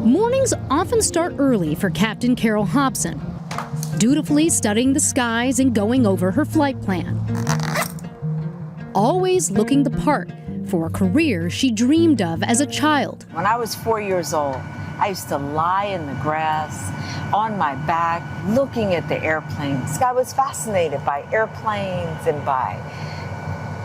Mornings often start early for Captain Carole Hopson, dutifully studying the skies and going over her flight plan. Always looking the part for a career she dreamed of as a child. When I was 4 years old, I used to lie in the grass, on my back, looking at the airplanes. I was fascinated by airplanes and by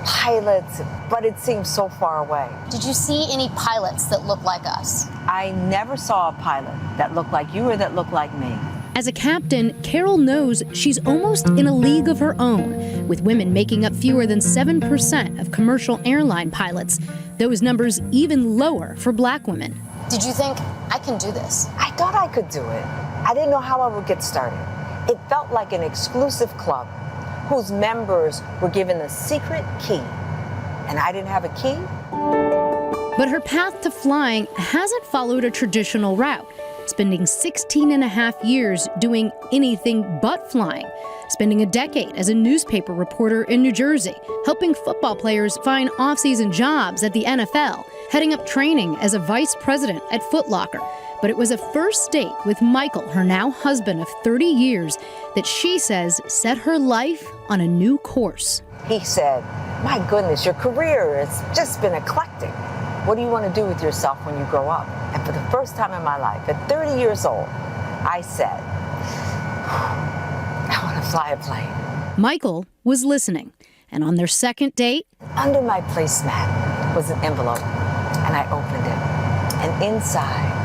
pilots, but it seemed so far away. Did you see any pilots that looked like us? I never saw a pilot that looked like you or that looked like me. As a captain, Carole knows she's almost in a league of her own, with women making up fewer than 7% of commercial airline pilots, those numbers even lower for black women. Did you think, I can do this? I thought I could do it. I didn't know how I would get started. It felt like an exclusive club whose members were given a secret key, and I didn't have a key. But her path to flying hasn't followed a traditional route, spending 16 and a half years doing anything but flying, spending a decade as a newspaper reporter in New Jersey, helping football players find off-season jobs at the NFL, heading up training as a vice president at Foot Locker. But it was a first date with Michael, her now husband of 30 years, that she says set her life on a new course. He said, "My goodness, your career has just been eclectic. What do you want to do with yourself when you grow up?" And for the first time in my life, at 30 years old, I said, I want to fly a plane. Michael was listening, and on their second date, under my placemat was an envelope, and I opened it, and inside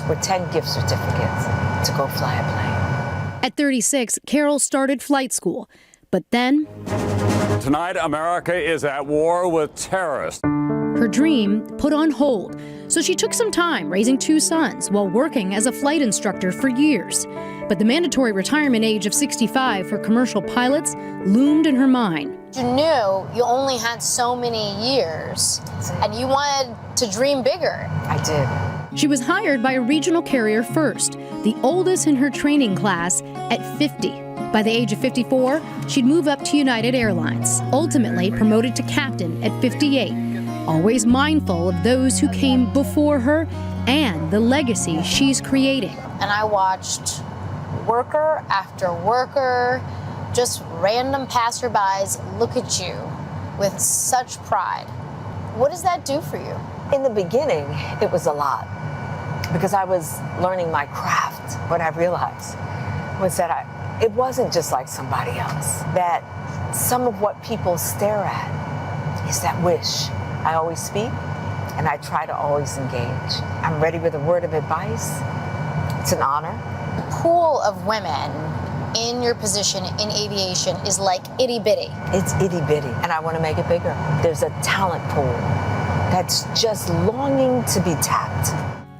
were 10 gift certificates to go fly a plane. At 36, Carole started flight school, but then tonight, America is at war with terrorists. Her dream put on hold, so she took some time raising 2 sons while working as a flight instructor for years. But the mandatory retirement age of 65 for commercial pilots loomed in her mind. You knew you only had so many years, and you wanted to dream bigger. I did. She was hired by a regional carrier first, the oldest in her training class at 50. By the age of 54, she'd move up to United Airlines, ultimately promoted to captain at 58, always mindful of those who came before her and the legacy she's creating. And I watched worker after worker, just random passerbys look at you with such pride. What does that do for you? In the beginning, it was a lot because I was learning my craft. What I realized was that it wasn't just like somebody else, that some of what people stare at is that wish. I always speak, and I try to always engage. I'm ready with a word of advice. It's an honor. The pool of women in your position in aviation is like itty-bitty. It's itty-bitty, and I want to make it bigger. There's a talent pool that's just longing to be tapped.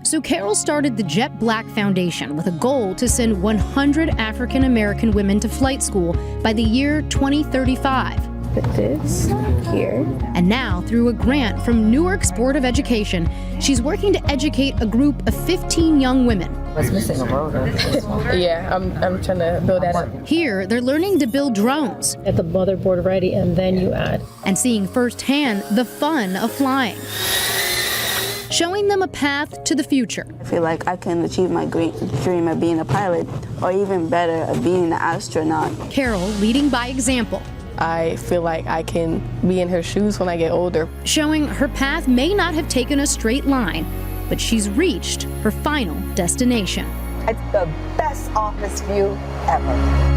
So Carole started the Jet Black Foundation with a goal to send 100 African American women to flight school by the year 2035. Put this here. And now, through a grant from Newark's Board of Education, she's working to educate a group of 15 young women. What's missing a rotor? Yeah, I'm trying to build that up. Here, they're learning to build drones. Get the motherboard ready, and then you add. And seeing firsthand the fun of flying. Showing them a path to the future. I feel like I can achieve my great dream of being a pilot, or even better, of being an astronaut. Carole leading by example. I feel like I can be in her shoes when I get older. Showing her path may not have taken a straight line, but she's reached her final destination. It's the best office view ever.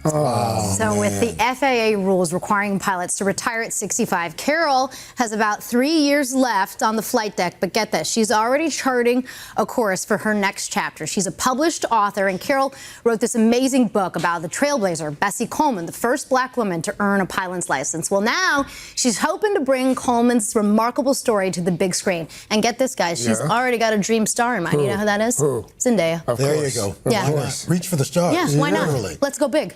So with the FAA rules requiring pilots to retire at 65, Carole has about 3 years left on the flight deck. But get this, she's already charting a course for her next chapter. She's a published author, and Carole wrote this amazing book about the trailblazer, Bessie Coleman, the first black woman to earn a pilot's license. Well, now she's hoping to bring Coleman's remarkable story to the big screen. And get this, guys, she's already got a dream star in mind. You know who that is? Who? Zendaya. There you go. Yeah. Reach for the stars. Yeah, why not? Literally. Let's go big.